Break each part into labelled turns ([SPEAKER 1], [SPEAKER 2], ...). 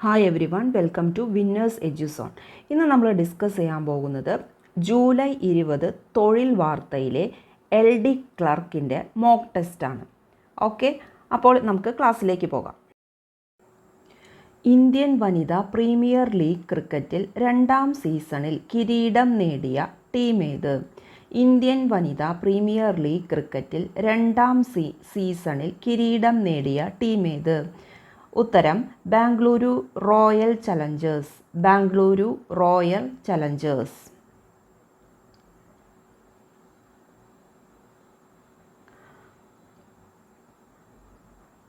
[SPEAKER 1] Hi everyone, welcome to winners Eduzone. ഇന്ന് നമ്മൾ discuss ചെയ്യാൻ പോകുന്നത് ജൂലൈ 20 തൊഴിൽ വാർത്തയിലെ LD ക്ലർക്കിൻ്റെ മോക്ക് ടെസ്റ്റാണ്. ഓക്കെ, അപ്പോൾ നമുക്ക് ക്ലാസ്സിലേക്ക് പോകാം. ഇന്ത്യൻ വനിതാ പ്രീമിയർ ലീഗ് ക്രിക്കറ്റിൽ 2ാം സീസണിൽ കിരീടം നേടിയ ടീം ഏത്? ഇന്ത്യൻ വനിതാ പ്രീമിയർ ലീഗ് ക്രിക്കറ്റിൽ 2ാം സീസണിൽ കിരീടം നേടിയ ടീം ഏത്? ഉത്തരം Bengaluru royal Challengers. Bengaluru royal Challengers.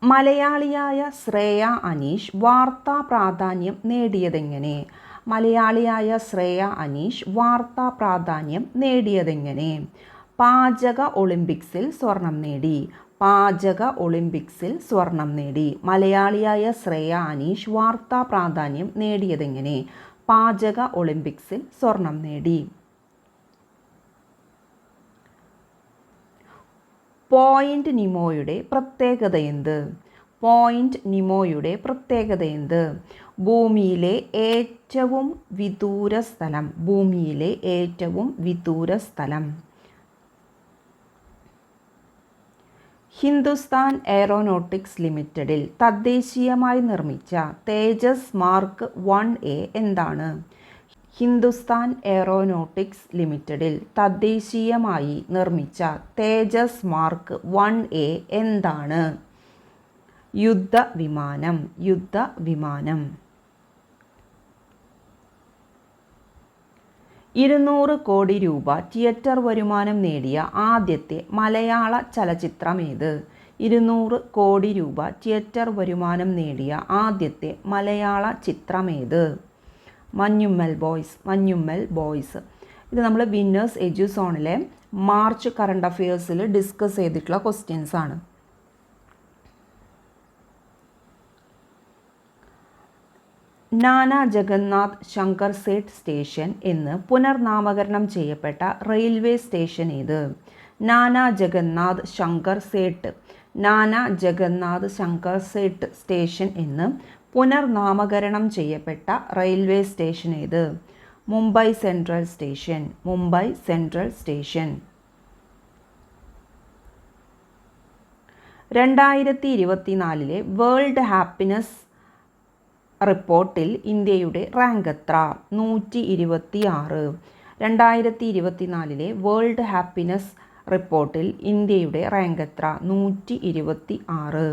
[SPEAKER 1] മലയാളിയായ ശ്രേയ അനീഷ് വാർത്താ പ്രാധാന്യം നേടിയതെങ്ങനെ? മലയാളിയായ ശ്രേയ അനീഷ് വാർത്താ പ്രാധാന്യം നേടിയതെങ്ങനെ? പാചക ഒളിമ്പിക്സിൽ സ്വർണം നേടി. പാചക ഒളിമ്പിക്സിൽ സ്വർണം നേടി. മലയാളിയായ ശ്രേയ അനീഷ് വാർത്താ പ്രാധാന്യം നേടിയതെങ്ങനെ? പാചക ഒളിമ്പിക്സിൽ സ്വർണം നേടി. പോയിന്റ് നിമോയുടെ പ്രത്യേകത എന്ത്? പോയിന്റ് നിമോയുടെ പ്രത്യേകത എന്ത്? ഭൂമിയിലെ ഏറ്റവും വിദൂര സ്ഥലം. ഭൂമിയിലെ ഏറ്റവും വിദൂര സ്ഥലം. ഹിന്ദുസ്ഥാൻ എയറോനോട്ടിക്സ് ലിമിറ്റഡിൽ തദ്ദേശീയമായി നിർമ്മിച്ച തേജസ് മാർക്ക് 1A എന്താണ്? ഹിന്ദുസ്ഥാൻ എയറോനോട്ടിക്സ് ലിമിറ്റഡിൽ തദ്ദേശീയമായി നിർമ്മിച്ച തേജസ് മാർക്ക് 1A എന്താണ്? യുദ്ധവിമാനം. യുദ്ധവിമാനം. 200 കോടി രൂപ തിയേറ്റർ വരുമാനം നേടിയ ആദ്യത്തെ മലയാള ചലച്ചിത്രമേത്? 200 കോടി രൂപ തിയേറ്റർ വരുമാനം നേടിയ ആദ്യത്തെ മലയാള ചിത്രമേത്? മഞ്ഞുമ്മൽ ബോയ്സ്. മഞ്ഞുമ്മൽ ബോയ്സ്. ഇത് നമ്മൾ വിന്നേഴ്സ് എഡ്യൂസോണിലെ മാർച്ച് കറണ്ട് അഫയേഴ്സിൽ ഡിസ്കസ് ചെയ്തിട്ടുള്ള ക്വസ്റ്റ്യൻസ് ആണ്. നാനാ ജഗന്നാഥ് ശങ്കർ സേട്ട് സ്റ്റേഷൻ എന്ന് പുനർനാമകരണം ചെയ്യപ്പെട്ട റെയിൽവേ സ്റ്റേഷൻ ഏത്? നാനാ ജഗന്നാഥ് ശങ്കർ സേട്ട്. നാനാ ജഗന്നാഥ് ശങ്കർ സേട്ട് സ്റ്റേഷൻ എന്ന് പുനർനാമകരണം ചെയ്യപ്പെട്ട റെയിൽവേ സ്റ്റേഷൻ ഏത്? Mumbai central station. Mumbai central station. 2024 world happiness റിപ്പോർട്ടിൽ ഇന്ത്യയുടെ റാങ്ക് എത്ര? 126. 2024 വേൾഡ് ഹാപ്പിനെസ് റിപ്പോർട്ടിൽ ഇന്ത്യയുടെ റാങ്ക് എത്ര? 126.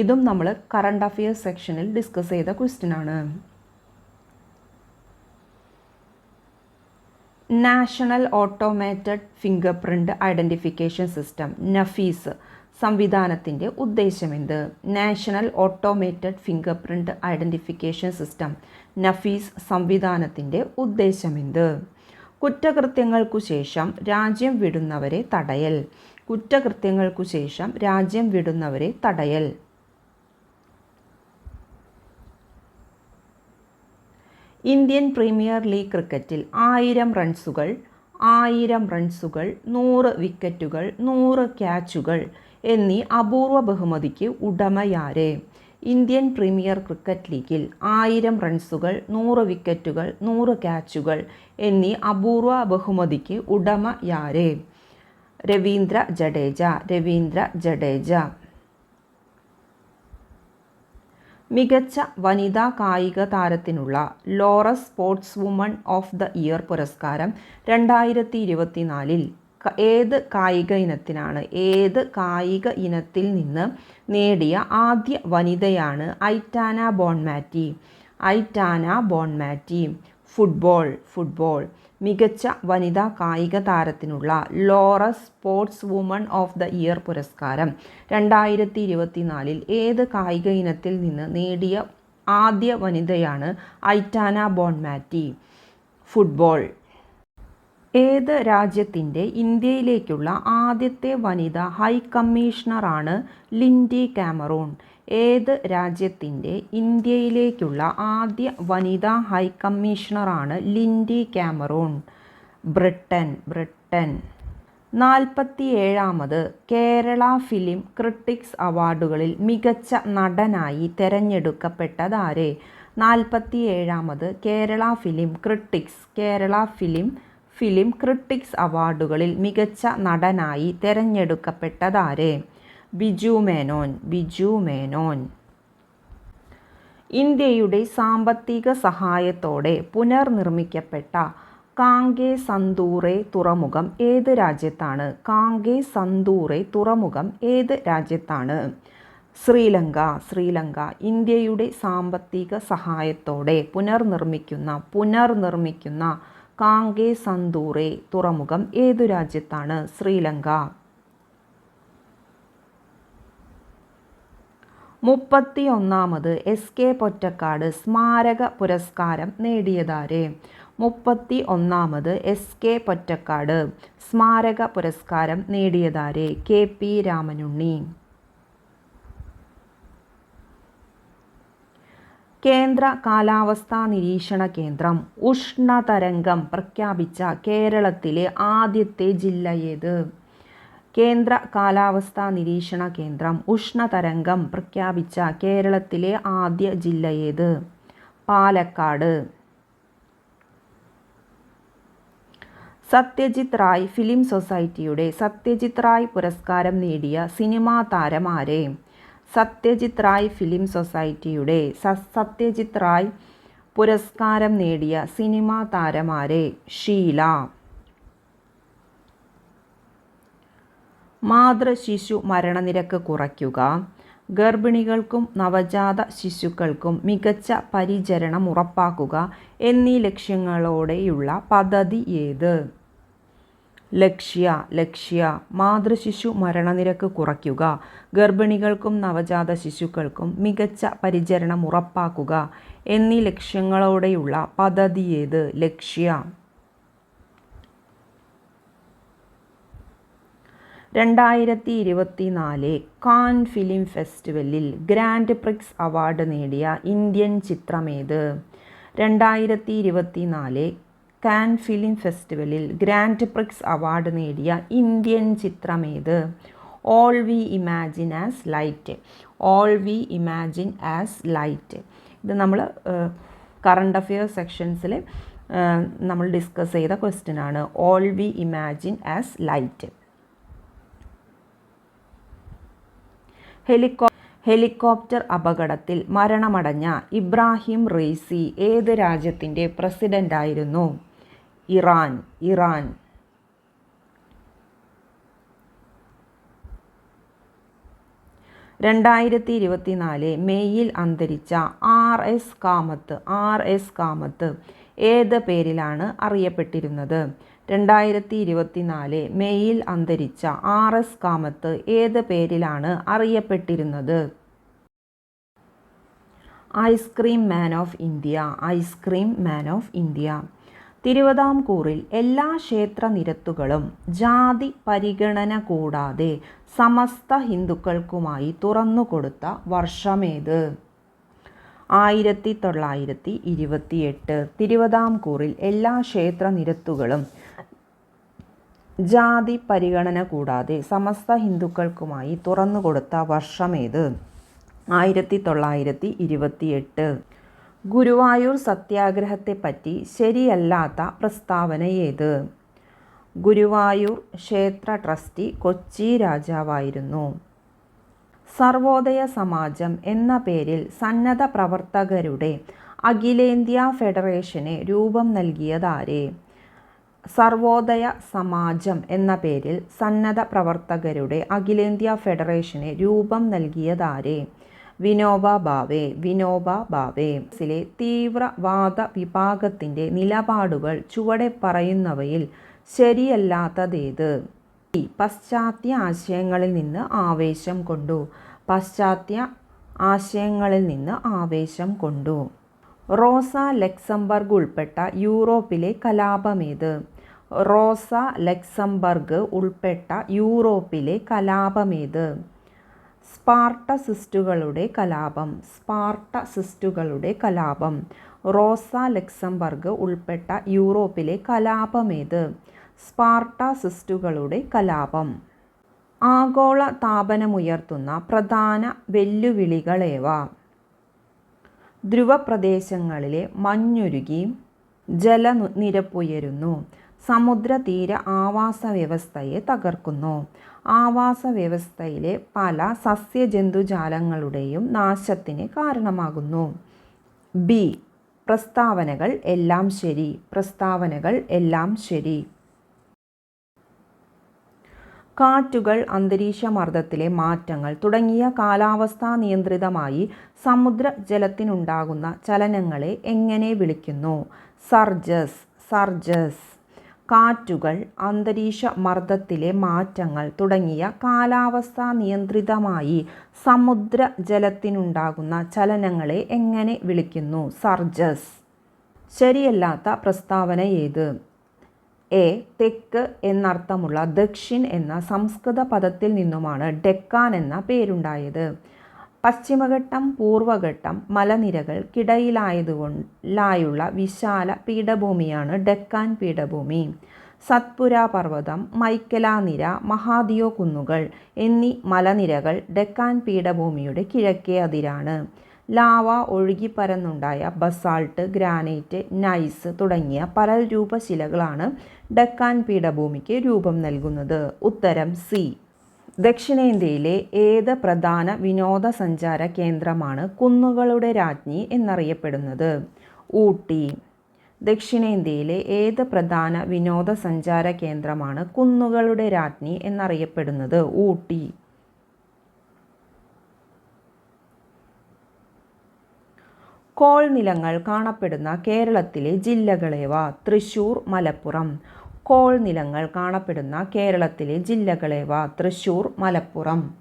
[SPEAKER 1] ഇതും നമ്മൾ കറണ്ട് അഫയേഴ്സ് സെക്ഷനിൽ ഡിസ്കസ് ചെയ്ത ക്വസ്റ്റ്യൻ ആണ്. National automated fingerprint identification system NAFIS സംവിധാനത്തിൻ്റെ ഉദ്ദേശമെന്ത്? National automated fingerprint identification system NAFIS സംവിധാനത്തിൻ്റെ ഉദ്ദേശമെന്ത്? കുറ്റകൃത്യങ്ങൾക്കു ശേഷം രാജ്യം വിടുന്നവരെ തടയൽ. കുറ്റകൃത്യങ്ങൾക്കു ശേഷം രാജ്യം വിടുന്നവരെ തടയൽ. ഇന്ത്യൻ പ്രീമിയർ ലീഗ് ക്രിക്കറ്റിൽ 1000 റൺസുകൾ 100 വിക്കറ്റുകൾ 100 ക്യാച്ചുകൾ എന്നീ അപൂർവ ബഹുമതിക്ക് ഉടമയാരെ? ഇന്ത്യൻ പ്രീമിയർ ക്രിക്കറ്റ് ലീഗിൽ 1000 റൺസുകൾ 100 വിക്കറ്റുകൾ 100 ക്യാച്ചുകൾ എന്നീ അപൂർവ ബഹുമതിക്ക് ഉടമയാരെ? രവീന്ദ്ര ജഡേജ. രവീന്ദ്ര ജഡേജ. മികച്ച വനിതാ കായിക താരത്തിനുള്ള Laureus sportswoman of the year പുരസ്കാരം 2024 ഏത് കായിക ഇനത്തിനാണ്? ഏത് കായിക ഇനത്തിൽ നിന്ന് നേടിയ ആദ്യ വനിതയാണ് Aitana Bonmati? Aitana Bonmati. Football. Football. മികച്ച വനിതാ കായിക താരത്തിനുള്ള Laureus sportswoman of the year പുരസ്കാരം 2024 ഏത് കായിക ഇനത്തിൽ നിന്ന് നേടിയ ആദ്യ വനിതയാണ് ഐറ്റാന ബോൺമാറ്റി? ഫുട്ബോൾ. ഏത് രാജ്യത്തിൻ്റെ ഇന്ത്യയിലേക്കുള്ള ആദ്യത്തെ വനിതാ ഹൈ കമ്മീഷണറാണ് ലിൻഡി കാമറൂൺ? ഏത് രാജ്യത്തിൻ്റെ ഇന്ത്യയിലേക്കുള്ള ആദ്യ വനിതാ ഹൈ കമ്മീഷണറാണ് ലിൻഡി കാമറൂൺ? ബ്രിട്ടൻ. ബ്രിട്ടൻ. 47ാമത് കേരള ഫിലിം ക്രിട്ടിക്സ് അവാർഡുകളിൽ മികച്ച നടനായി തെരഞ്ഞെടുക്കപ്പെട്ടതാരെ? 47ാമത് കേരള ഫിലിം ക്രിട്ടിക്സ് അവാർഡുകളിൽ മികച്ച നടനായി തെരഞ്ഞെടുക്കപ്പെട്ടതാര്? ബിജു മേനോൻ. ഇന്ത്യയുടെ സാമ്പത്തിക സഹായത്തോടെ പുനർനിർമ്മിക്കപ്പെട്ട കാംഗെ-സന്തൂറേ തുറമുഖം ഏത് രാജ്യത്താണ്? ശ്രീലങ്ക. ഇന്ത്യയുടെ സാമ്പത്തിക സഹായത്തോടെ പുനർനിർമ്മിക്കുന്ന കാംഗെ-സന്തൂറേ തുറമുഖം ഏതു രാജ്യത്താണ്? ശ്രീലങ്ക. 31ാമത് എസ്.കെ. പൊറ്റക്കാട് സ്മാരക പുരസ്കാരം നേടിയതാര്? 31ാമത് എസ്.കെ. പൊറ്റക്കാട് സ്മാരക പുരസ്കാരം നേടിയതാര്? കെ.പി. രാമനുണ്ണി. കേന്ദ്ര കാലാവസ്ഥാ നിരീക്ഷണ കേന്ദ്രം ഉഷ്ണതരംഗം പ്രഖ്യാപിച്ച കേരളത്തിലെ ആദ്യത്തെ ജില്ല ഏത്? കേന്ദ്ര കാലാവസ്ഥാ നിരീക്ഷണ കേന്ദ്രം ഉഷ്ണതരംഗം പ്രഖ്യാപിച്ച കേരളത്തിലെ ആദ്യ ജില്ല ഏത്? പാലക്കാട്. സത്യജിത് റായ് ഫിലിം സൊസൈറ്റിയുടെ സത്യജിത് റായ് പുരസ്കാരം നേടിയ സിനിമാ താരം ആര്? സത്യജിത് റായ് ഫിലിം സൊസൈറ്റിയുടെ സത്യജിത് റായ് പുരസ്കാരം നേടിയ സിനിമാ താരം ആര്? ഷീല. മാതൃശിശു മരണനിരക്ക് കുറയ്ക്കുക, ഗർഭിണികൾക്കും നവജാത ശിശുക്കൾക്കും മികച്ച പരിചരണം ഉറപ്പാക്കുക എന്നീ ലക്ഷ്യങ്ങളോടെയുള്ള പദ്ധതി ഏത്? ലക്ഷ്യ. മാതൃശിശു മരണനിരക്ക് കുറയ്ക്കുക, ഗർഭിണികൾക്കും നവജാത ശിശുക്കൾക്കും മികച്ച പരിചരണം ഉറപ്പാക്കുക എന്നീ ലക്ഷ്യങ്ങളോടെയുള്ള പദ്ധതി ഏത്? ലക്ഷ്യ. 2024 കാൻ ഫിലിം ഫെസ്റ്റിവലിൽ ഗ്രാൻഡ് പ്രിക്സ് അവാർഡ് നേടിയ ഇന്ത്യൻ ചിത്രമേത്? 2024 കാൻ ഫിലിം ഫെസ്റ്റിവലിൽ ഗ്രാൻഡ് പ്രിക്സ് അവാർഡ് നേടിയ ഇന്ത്യൻ ചിത്രമേത്? All We Imagine as Light. ഇത് നമ്മൾ കറണ്ട് അഫെയർസ് സെക്ഷൻസിൽ നമ്മൾ ഡിസ്കസ് ചെയ്ത ക്വസ്റ്റ്യൻ ആണ്. All We Imagine as light. Helicopter അപകടത്തിൽ മരണമടഞ്ഞ ഇബ്രാഹിം റെയ്സി ഏത് രാജ്യത്തിൻ്റെ പ്രസിഡന്റായിരുന്നു? ഇറാൻ. 2024 മെയ്യിൽ അന്തരിച്ച ആർ.എസ്. കാമത്ത് ഏത് പേരിലാണ് അറിയപ്പെട്ടിരുന്നത്? 2024 മെയ്യിൽ അന്തരിച്ച ആർ.എസ്. കാമത്ത് ഏത് പേരിലാണ് അറിയപ്പെട്ടിരുന്നത്? Ice cream man of India. തിരുവിതാംകൂറിൽ എല്ലാ ക്ഷേത്രനിരത്തുകളും ജാതി പരിഗണന കൂടാതെ സമസ്ത ഹിന്ദുക്കൾക്കുമായി തുറന്നുകൊടുത്ത വർഷമേത്? 1928. തിരുവിതാംകൂറിൽ എല്ലാ ക്ഷേത്രനിരത്തുകളും ജാതി പരിഗണന കൂടാതെ സമസ്ത ഹിന്ദുക്കൾക്കുമായി തുറന്നുകൊടുത്ത വർഷമേത്? 1928. ഗുരുവായൂർ സത്യാഗ്രഹത്തെപ്പറ്റി ശരിയല്ലാത്ത പ്രസ്താവന ഏത്? ഗുരുവായൂർ ക്ഷേത്ര ട്രസ്റ്റി കൊച്ചി രാജാവായിരുന്നു. സർവോദയ സമാജം എന്ന പേരിൽ സന്നദ്ധ പ്രവർത്തകരുടെ അഖിലേന്ത്യാ ഫെഡറേഷന് രൂപം നൽകിയതാര്? സർവോദയ സമാജം എന്ന പേരിൽ സന്നദ്ധ പ്രവർത്തകരുടെ അഖിലേന്ത്യാ ഫെഡറേഷന് രൂപം നൽകിയതാര്? വിനോബ ഭാവെ. ിലെ തീവ്രവാദ വിഭാഗത്തിൻ്റെ നിലപാടുകൾ ചുവടെ പറയുന്നവയിൽ ശരിയല്ലാത്തതേത്? പാശ്ചാത്യ ആശയങ്ങളിൽ നിന്ന് ആവേശം കൊണ്ടു. റോസ ലക്സംബർഗ് ഉൾപ്പെട്ട യൂറോപ്പിലെ കലാപമേത്? സ്പാർട്ടസിസ്റ്റുകളുടെ കലാപം. റോസ ലക്സംബർഗ് ഉൾപ്പെട്ട യൂറോപ്പിലെ കലാപമേത്? സ്പാർട്ടസിസ്റ്റുകളുടെ കലാപം. ആഗോള താപനമുയർത്തുന്ന പ്രധാന വെല്ലുവിളികളേവ? ധ്രുവപ്രദേശങ്ങളിലെ മഞ്ഞുരുകി ജലനിരപ്പുയരുന്നു. സമുദ്രതീര ആവാസ വ്യവസ്ഥയെ തകർക്കുന്നു. ആവാസ വ്യവസ്ഥയിലെ പല സസ്യജന്തുജാലങ്ങളുടെയും നാശത്തിന് കാരണമാകുന്നു. ബി. പ്രസ്താവനകൾ എല്ലാം ശരി. പ്രസ്താവനകൾ എല്ലാം ശരി. കാറ്റുകൾ, അന്തരീക്ഷമർദ്ദത്തിലെ മാറ്റങ്ങൾ തുടങ്ങിയ കാലാവസ്ഥാ നിയന്ത്രിതമായി സമുദ്രജലത്തിനുണ്ടാകുന്ന ചലനങ്ങളെ എങ്ങനെ വിളിക്കുന്നു? സർജസ്. സർജസ്. കാറ്റുകൾ, അന്തരീക്ഷമർദ്ദത്തിലെ മാറ്റങ്ങൾ തുടങ്ങിയ കാലാവസ്ഥാ നിയന്ത്രിതമായി സമുദ്രജലത്തിനുണ്ടാകുന്ന ചലനങ്ങളെ എങ്ങനെ വിളിക്കുന്നു? സർജസ്. ശരിയല്ലാത്ത പ്രസ്താവന ഏത്? എ. തെക്ക് എന്നർത്ഥമുള്ള ദക്ഷിൺ എന്ന സംസ്കൃത പദത്തിൽ നിന്നുമാണ് ഡെക്കാൻ എന്ന പേരുണ്ടായത്. പശ്ചിമഘട്ടം, പൂർവഘട്ടം മലനിരകൾക്കിടയിലായുള്ള വിശാല പീഠഭൂമിയാണ് ഡെക്കാൻ പീഠഭൂമി. സത്പുര പർവ്വതം, മൈക്കലാനിര, മഹാദിയോ കുന്നുകൾ എന്നീ മലനിരകൾ ഡെക്കാൻ പീഠഭൂമിയുടെ കിഴക്കേ അതിരാണ്. ലാവ ഒഴുകിപ്പരന്നുണ്ടായ ബസാൾട്ട്, ഗ്രാനൈറ്റ്, നൈസ് തുടങ്ങിയ പരൽരൂപ ശിലകളാണ് ഡെക്കാൻ പീഠഭൂമിക്ക് രൂപം നൽകുന്നത്. ഉത്തരം സി. ദക്ഷിണേന്ത്യയിലെ ഏത് പ്രധാന വിനോദസഞ്ചാര കേന്ദ്രമാണ് കുന്നുകളുടെ രാജ്ഞി എന്നറിയപ്പെടുന്നത്? ഊട്ടി. ദക്ഷിണേന്ത്യയിലെ ഏത് പ്രധാന വിനോദസഞ്ചാര കേന്ദ്രമാണ് കുന്നുകളുടെ രാജ്ഞി എന്നറിയപ്പെടുന്നത്? ഊട്ടി. കോൾ നിലങ്ങൾ കാണപ്പെടുന്ന കേരളത്തിലെ ജില്ലകളേവ? തൃശ്ശൂർ, മലപ്പുറം. കോൾ നിലങ്ങൾ കാണപ്പെടുന്ന കേരളത്തിലെ ജില്ലകളേവ? തൃശ്ശൂർ, മലപ്പുറം.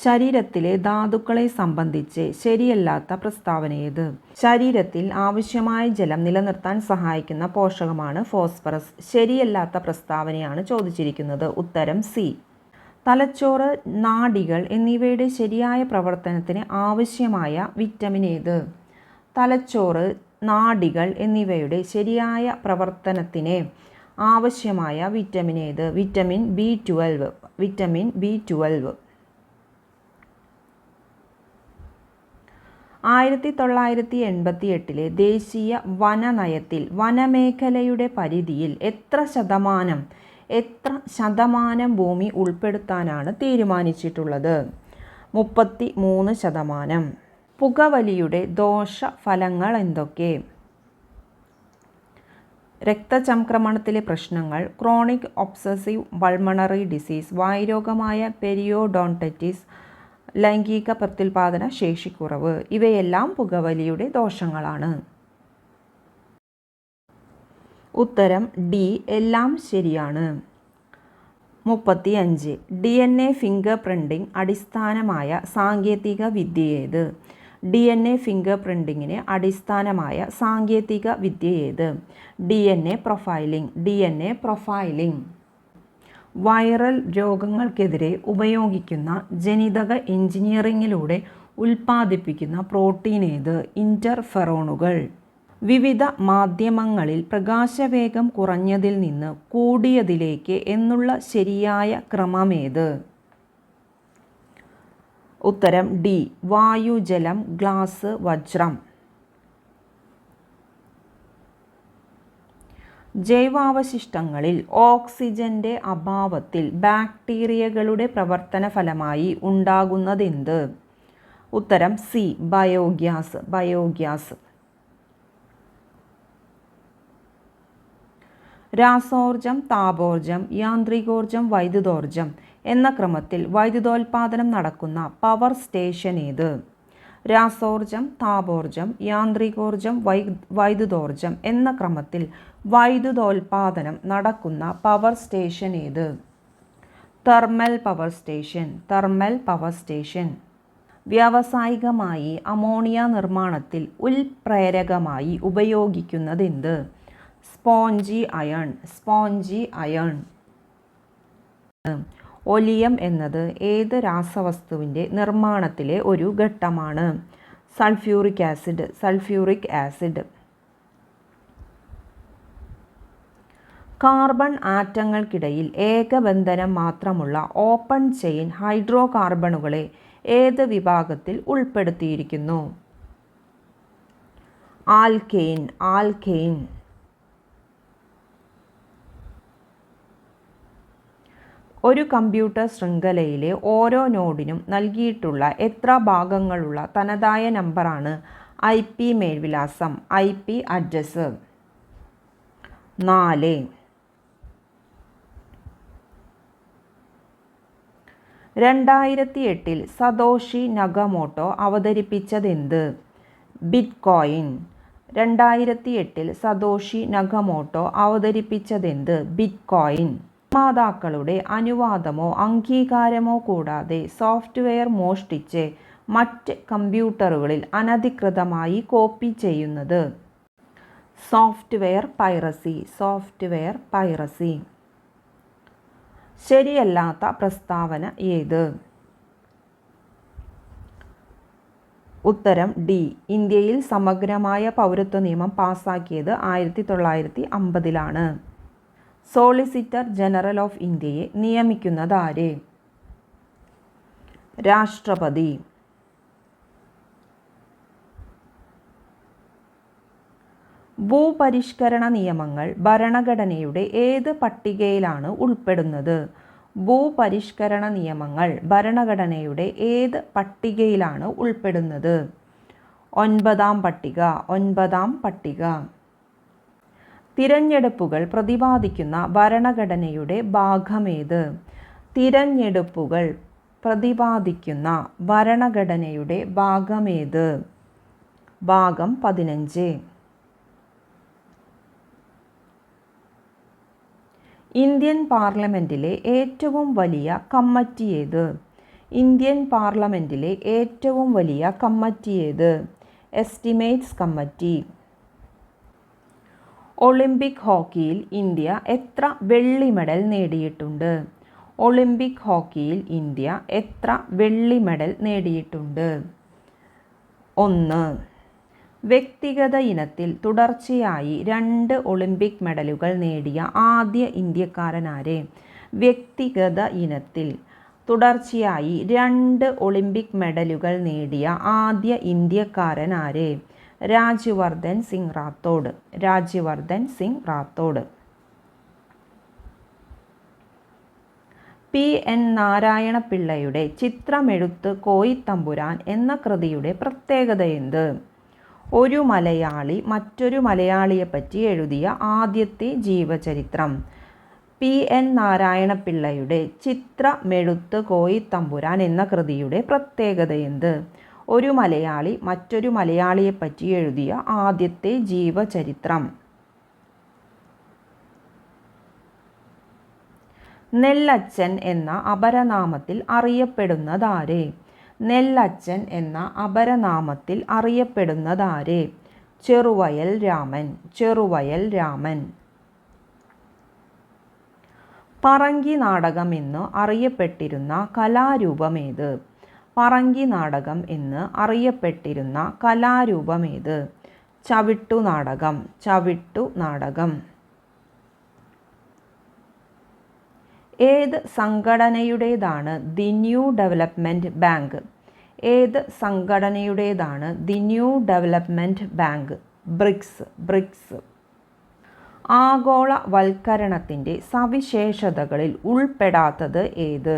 [SPEAKER 1] ശരീരത്തിലെ ധാതുക്കളെ സംബന്ധിച്ച് ശരിയല്ലാത്ത പ്രസ്താവന ഏത്? ശരീരത്തിൽ ആവശ്യമായ ജലം നിലനിർത്താൻ സഹായിക്കുന്ന പോഷകമാണ് ഫോസ്ഫറസ്. ശരിയല്ലാത്ത പ്രസ്താവനയാണ് ചോദിച്ചിരിക്കുന്നത്. ഉത്തരം സി. തലച്ചോറ്, നാഡികൾ എന്നിവയുടെ ശരിയായ പ്രവർത്തനത്തിന് ആവശ്യമായ വിറ്റമിൻ ഏത്? തലച്ചോറ്, നാഡികൾ എന്നിവയുടെ ശരിയായ പ്രവർത്തനത്തിന് ആവശ്യമായ വിറ്റമിൻ ഏത്? Vitamin B12. Vitamin B12. 1988 ദേശീയ വനനയത്തിൽ വനമേഖലയുടെ പരിധിയിൽ എത്ര ശതമാനം ഭൂമി ഉൾപ്പെടുത്താനാണ് തീരുമാനിച്ചിട്ടുള്ളത്? 33%. പുകവലിയുടെ ദോഷഫലങ്ങൾ എന്തൊക്കെ? രക്തചംക്രമണത്തിലെ പ്രശ്നങ്ങൾ, ക്രോണിക് ഒബ്സസീവ് പൾമണറി ഡിസീസ്, വായുരോഗമായ പെരിയോഡോൺടൈറ്റിസ്, ലൈംഗിക പ്രത്യുൽപാദന ശേഷിക്കുറവ് ഇവയെല്ലാം പുകവലിയുടെ ദോഷങ്ങളാണ്. ഉത്തരം ഡി. എല്ലാം ശരിയാണ്. 35. DNA ഫിംഗർ പ്രിന്റിംഗ് അടിസ്ഥാനമായ സാങ്കേതിക വിദ്യ ഏത്? DNA ഫിംഗർ പ്രിന്റിങ്ങിന് അടിസ്ഥാനമായ സാങ്കേതിക വിദ്യ ഏത്? DNA profiling. DNA profiling. Viral രോഗങ്ങൾക്കെതിരെ ഉപയോഗിക്കുന്ന ജനിതക എഞ്ചിനീയറിംഗിലൂടെ ഉൽപ്പാദിപ്പിക്കുന്ന പ്രോട്ടീൻ ഏത്? ഇന്റർഫെറോണുകൾ. വിവിധ മാധ്യമങ്ങളിൽ പ്രകാശവേഗം കുറഞ്ഞതിൽ നിന്ന് കൂടിയതിലേക്ക് എന്നുള്ള ശരിയായ ക്രമമേത്? ഉത്തരം ഡി. വായു, ജലം, ഗ്ലാസ്, വജ്രം. ജൈവാവശിഷ്ടങ്ങളിൽ ഓക്സിജന്റെ അഭാവത്തിൽ ബാക്ടീരിയകളുടെ പ്രവർത്തന ഫലമായി ഉണ്ടാകുന്നതെന്ത്? ഉത്തരം സി. ബയോഗ്യാസ്. ബയോഗ്യാസ്. രാസോർജം, താപോർജം, യാന്ത്രികോർജം, വൈദ്യുതോർജം എന്ന ക്രമത്തിൽ വൈദ്യുതോൽപാദനം നടക്കുന്ന പവർ സ്റ്റേഷൻ ഏത്? രാസോർജം, താപോർജം, യാന്ത്രികോർജം, വൈദ്യുതോർജം എന്ന ക്രമത്തിൽ വൈദ്യുതോൽപാദനം നടക്കുന്ന പവർ സ്റ്റേഷൻ ഏത്? Thermal power station. Thermal power station. വ്യാവസായികമായി അമോണിയ നിർമ്മാണത്തിൽ ഉൽപ്രേരകമായി ഉപയോഗിക്കുന്നതെന്ത്? Spongy iron. Spongy iron. Oleum എന്നത് ഏത് രാസവസ്തുവിൻ്റെ നിർമ്മാണത്തിലെ ഒരു ഘട്ടമാണ്? Sulphuric acid. Sulphuric acid. Carbon ആറ്റങ്ങൾക്കിടയിൽ ഏകബന്ധനം മാത്രമുള്ള ഓപ്പൺ ചെയിൻ ഹൈഡ്രോ കാർബണുകളെ ഏത് വിഭാഗത്തിൽ ഉൾപ്പെടുത്തിയിരിക്കുന്നു? ആൽക്കെയിൻ. ആൽക്കെയിൻ. ഒരു കമ്പ്യൂട്ടർ ശൃംഖലയിലെ ഓരോ നോഡിനും നൽകിയിട്ടുള്ള എത്ര ഭാഗങ്ങളുള്ള തനതായ നമ്പറാണ് IP മേൽവിലാസം, IP അഡ്രസ്? 4. 2008 സതോഷി നകമോട്ടോ അവതരിപ്പിച്ചതെന്ത്? ബിറ്റ്കോയിൻ. 2008 സതോഷി നകമോട്ടോ അവതരിപ്പിച്ചതെന്ത്? ബിറ്റ്കോയിൻ. നിർമ്മാതാക്കളുടെ അനുവാദമോ അംഗീകാരമോ കൂടാതെ സോഫ്റ്റ്വെയർ മോഷ്ടിച്ച് മറ്റ് കമ്പ്യൂട്ടറുകളിൽ അനധികൃതമായി കോപ്പി ചെയ്യുന്നത്? Software piracy. Software piracy. ശരിയല്ലാത്ത പ്രസ്താവന ഏത്? ഉത്തരം ഡി. ഇന്ത്യയിൽ സമഗ്രമായ പൗരത്വ നിയമം പാസാക്കിയത് 1950-ലാണ്. സോളിസിറ്റർ ജനറൽ ഓഫ് ഇന്ത്യയെ നിയമിക്കുന്നതാര്? രാഷ്ട്രപതി. ഭൂപരിഷ്കരണ നിയമങ്ങൾ ഭരണഘടനയുടെ ഏത് പട്ടികയിലാണ് ഉൾപ്പെടുന്നത്? ഭൂപരിഷ്കരണ നിയമങ്ങൾ ഭരണഘടനയുടെ ഏത് പട്ടികയിലാണ് ഉൾപ്പെടുന്നത്? 9-ാം പട്ടിക. 9-ാം പട്ടിക. തിരഞ്ഞെടുപ്പുകൾ പ്രതിപാദിക്കുന്ന ഭരണഘടനയുടെ ഭാഗമേത്? തിരഞ്ഞെടുപ്പുകൾ പ്രതിപാദിക്കുന്ന ഭരണഘടനയുടെ ഭാഗമേത്? ഭാഗം 15. ഇന്ത്യൻ പാർലമെൻറ്റിലെ ഏറ്റവും വലിയ കമ്മിറ്റി ഏത്? ഇന്ത്യൻ പാർലമെൻറ്റിലെ ഏറ്റവും വലിയ കമ്മിറ്റി ഏത്? Estimates committee. ഒളിമ്പിക് ഹോക്കിയിൽ ഇന്ത്യ എത്ര വെള്ളി മെഡൽ നേടിയിട്ടുണ്ട്? ഒളിമ്പിക് ഹോക്കിയിൽ ഇന്ത്യ എത്ര വെള്ളി മെഡൽ നേടിയിട്ടുണ്ട്? 1. വ്യക്തിഗത ഇനത്തിൽ തുടർച്ചയായി 2 ഒളിമ്പിക് മെഡലുകൾ നേടിയ ആദ്യ ഇന്ത്യക്കാരനാര്? വ്യക്തിഗത ഇനത്തിൽ തുടർച്ചയായി 2 ഒളിമ്പിക് മെഡലുകൾ നേടിയ ആദ്യ ഇന്ത്യക്കാരനാര്? രാജ്യവർദ്ധൻ സിംഗ് റാത്തോഡ്. രാജ്യവർദ്ധൻ സിംഗ് റാത്തോഡ്. P.N. നാരായണപിള്ളയുടെ ചിത്രമെഴുത്ത് കോയിത്തമ്പുരാൻ എന്ന കൃതിയുടെ പ്രത്യേകത എന്ത്? ഒരു മലയാളി മറ്റൊരു മലയാളിയെപ്പറ്റി എഴുതിയ ആദ്യത്തെ ജീവചരിത്രം. P.N. നാരായണപിള്ളയുടെ ചിത്രമെഴുത്ത് കോയിത്തമ്പുരാൻ എന്ന കൃതിയുടെ പ്രത്യേകത എന്ത്? ഒരു മലയാളി മറ്റൊരു മലയാളിയെപ്പറ്റി എഴുതിയ ആദ്യത്തെ ജീവചരിത്രം. നെല്ലച്ചൻ എന്ന അപരനാമത്തിൽ അറിയപ്പെടുന്നതാര്? നെല്ലച്ചൻ എന്ന അപരനാമത്തിൽ അറിയപ്പെടുന്നതാര്? ചെറുവയൽ രാമൻ. ചെറുവയൽ രാമൻ. പറങ്കി നാടകം എന്ന് അറിയപ്പെട്ടിരുന്ന കലാരൂപമേത്? പറങ്കി നാടകം എന്ന് അറിയപ്പെട്ടിരുന്ന കലാരൂപമേത്? ചവിട്ടുനാടകം. ചവിട്ടുനാടകം. ഏത് സംഘടനയുടേതാണ് ദി ന്യൂ ഡെവലപ്മെൻറ്റ് ബാങ്ക്? ഏത് സംഘടനയുടേതാണ് the New Development Bank? BRICS. BRICS. ആഗോളവൽക്കരണത്തിൻ്റെ സവിശേഷതകളിൽ ഉൾപ്പെടാത്തത് ഏത്?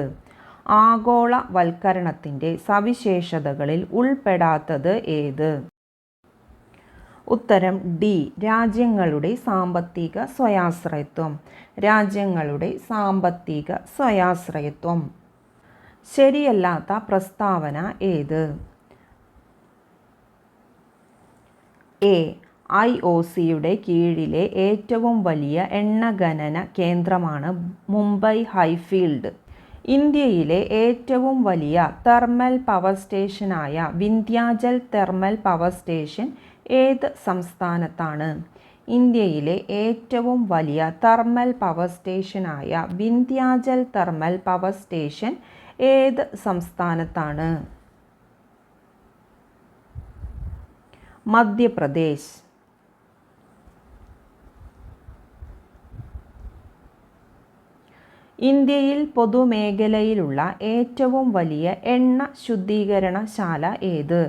[SPEAKER 1] ആഗോളവൽക്കരണത്തിൻ്റെ സവിശേഷതകളിൽ ഉൾപ്പെടാത്തത് ഏത്? ഉത്തരം ഡി. രാജ്യങ്ങളുടെ സാമ്പത്തിക സ്വാശ്രയത്വം. രാജ്യങ്ങളുടെ സാമ്പത്തിക സ്വാശ്രയത്വം. ശരിയല്ലാത്ത പ്രസ്താവന ഏത്? എ. IOCയുടെ കീഴിലെ ഏറ്റവും വലിയ എണ്ണഖനന കേന്ദ്രമാണ് മുംബൈ ഹൈഫീൽഡ്. ഇന്ത്യയിലെ ഏറ്റവും വലിയ തെർമൽ പവർ സ്റ്റേഷനായ വിന്ധ്യാചൽ തെർമൽ പവർ സ്റ്റേഷൻ ഏത് സംസ്ഥാനത്താണ്? ഇന്ത്യയിലെ ഏറ്റവും വലിയ തെർമൽ പവർ സ്റ്റേഷനായ വിന്ധ്യാചൽ തെർമൽ പവർ സ്റ്റേഷൻ ഏത് സംസ്ഥാനത്താണ്? മധ്യപ്രദേശ്. ഇന്ത്യയിൽ പൊതുമേഖലയിലുള്ള ഏറ്റവും വലിയ എണ്ണ ശുദ്ധീകരണശാല ഏത്?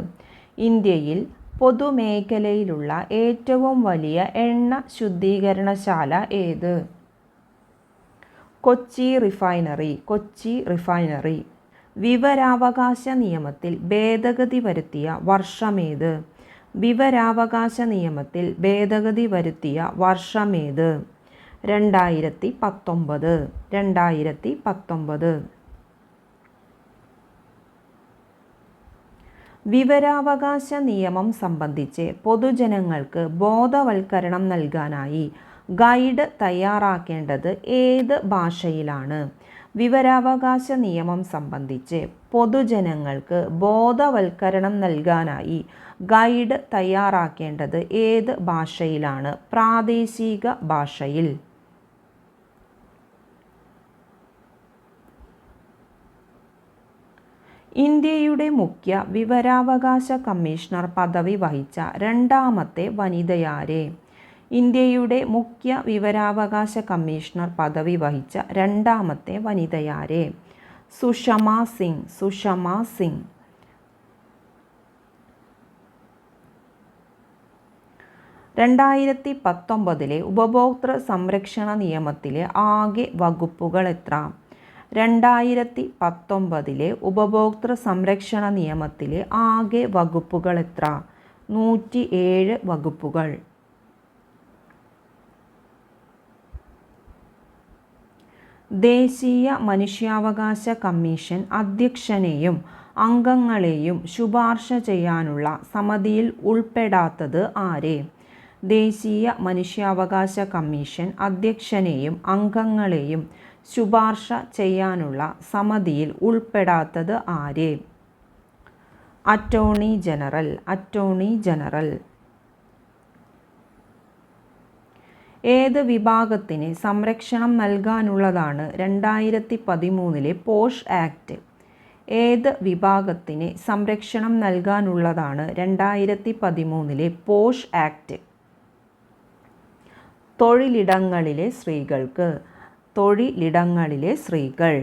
[SPEAKER 1] ഇന്ത്യയിൽ പൊതുമേഖലയിലുള്ള ഏറ്റവും വലിയ എണ്ണ ശുദ്ധീകരണശാല ഏത്? കൊച്ചി റിഫൈനറി. കൊച്ചി റിഫൈനറി. വിവരാവകാശ നിയമത്തിൽ ഭേദഗതി വരുത്തിയ വർഷമേത്? വിവരാവകാശ നിയമത്തിൽ ഭേദഗതി വരുത്തിയ വർഷമേത്? 2019. 2019. വിവരാവകാശ നിയമം സംബന്ധിച്ച് പൊതുജനങ്ങൾക്ക് ബോധവൽക്കരണം നൽകാനായി ഗൈഡ് തയ്യാറാക്കേണ്ടത് ഏത് ഭാഷയിലാണ്? വിവരാവകാശ നിയമം സംബന്ധിച്ച് പൊതുജനങ്ങൾക്ക് ബോധവൽക്കരണം നൽകാനായി ഗൈഡ് തയ്യാറാക്കേണ്ടത് ഏത് ഭാഷയിലാണ്? പ്രാദേശിക ഭാഷയിൽ. ഇന്ത്യയുടെ മുഖ്യ വിവരാവകാശ കമ്മീഷണർ പദവി വഹിച്ച രണ്ടാമത്തെ വനിതയാരെ? ഇന്ത്യയുടെ മുഖ്യ വിവരാവകാശ കമ്മീഷണർ പദവി വഹിച്ച രണ്ടാമത്തെ വനിതയാരെ? സുഷമാ സിംഗ്. സുഷമാ സിംഗ്. 2019 ഉപഭോക്തൃ സംരക്ഷണ നിയമത്തിലെ ആകെ വകുപ്പുകൾ എത്ര? 2019 ഉപഭോക്തൃ സംരക്ഷണ നിയമത്തിലെ ആകെ വകുപ്പുകൾ എത്ര? 107 വകുപ്പുകൾ. ദേശീയ മനുഷ്യാവകാശ കമ്മീഷൻ അധ്യക്ഷനെയും അംഗങ്ങളെയും ശുപാർശ ചെയ്യാനുള്ള സമിതിയിൽ ഉൾപ്പെടാത്തത് ആരെ? ദേശീയ മനുഷ്യാവകാശ കമ്മീഷൻ അധ്യക്ഷനെയും അംഗങ്ങളെയും ശുപാർശ ചെയ്യാനുള്ള സമിതിയിൽ ഉൾപ്പെടാത്തത് ആരെ? Attorney general. Attorney general. ഏത് വിഭാഗത്തിന് സംരക്ഷണം നൽകാനുള്ളതാണ് 2013 പോഷ് ആക്ട്? ഏത് വിഭാഗത്തിന് സംരക്ഷണം നൽകാനുള്ളതാണ് 2013 പോഷ് ആക്ട്? തൊഴിലിടങ്ങളിലെ സ്ത്രീകൾക്ക്. തൊഴിലിടങ്ങളിലെ സ്ത്രീകൾ.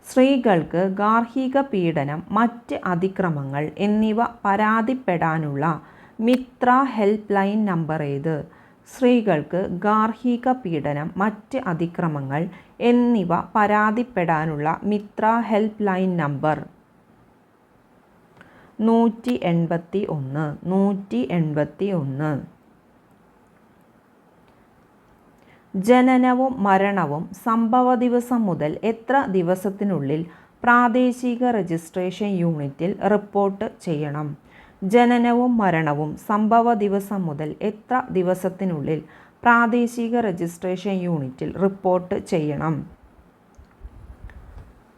[SPEAKER 1] സ്ത്രീകൾക്ക് ഗാർഹിക പീഡനം, മറ്റ് അതിക്രമങ്ങൾ എന്നിവ പരാതിപ്പെടാനുള്ള മിത്ര ഹെൽപ്പ് ലൈൻ നമ്പർ ഏത്? സ്ത്രീകൾക്ക് ഗാർഹിക പീഡനം, മറ്റ് അതിക്രമങ്ങൾ എന്നിവ പരാതിപ്പെടാനുള്ള മിത്ര ഹെൽപ്പ് ലൈൻ നമ്പർ 181. 181. ജനനവും മരണവും സംഭവ ദിവസം മുതൽ എത്ര ദിവസത്തിനുള്ളിൽ പ്രാദേശിക രജിസ്ട്രേഷൻ യൂണിറ്റിൽ റിപ്പോർട്ട് ചെയ്യണം? ജനനവും മരണവും സംഭവ ദിവസം മുതൽ എത്ര ദിവസത്തിനുള്ളിൽ പ്രാദേശിക രജിസ്ട്രേഷൻ യൂണിറ്റിൽ റിപ്പോർട്ട് ചെയ്യണം?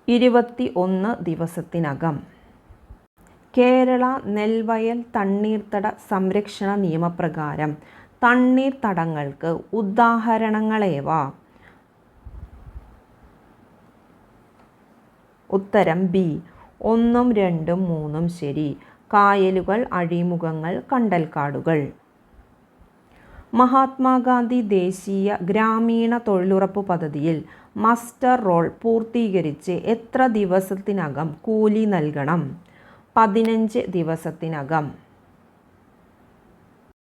[SPEAKER 1] 21 ദിവസത്തിനകം. കേരള നെൽവയൽ തണ്ണീർത്തട സംരക്ഷണ നിയമപ്രകാരം തണ്ണീർത്തടങ്ങൾക്ക് ഉദാഹരണങ്ങളേവ? ഉത്തരം ബി. 1, 2, 3 ശരി. കായലുകൾ, അഴിമുഖങ്ങൾ, കണ്ടൽക്കാടുകൾ. മഹാത്മാഗാന്ധി ദേശീയ ഗ്രാമീണ തൊഴിലുറപ്പ് പദ്ധതിയിൽ മസ്റ്റർ റോൾ പൂർത്തീകരിച്ച് എത്ര ദിവസത്തിനകം കൂലി നൽകണം? 15 ദിവസത്തിനകം.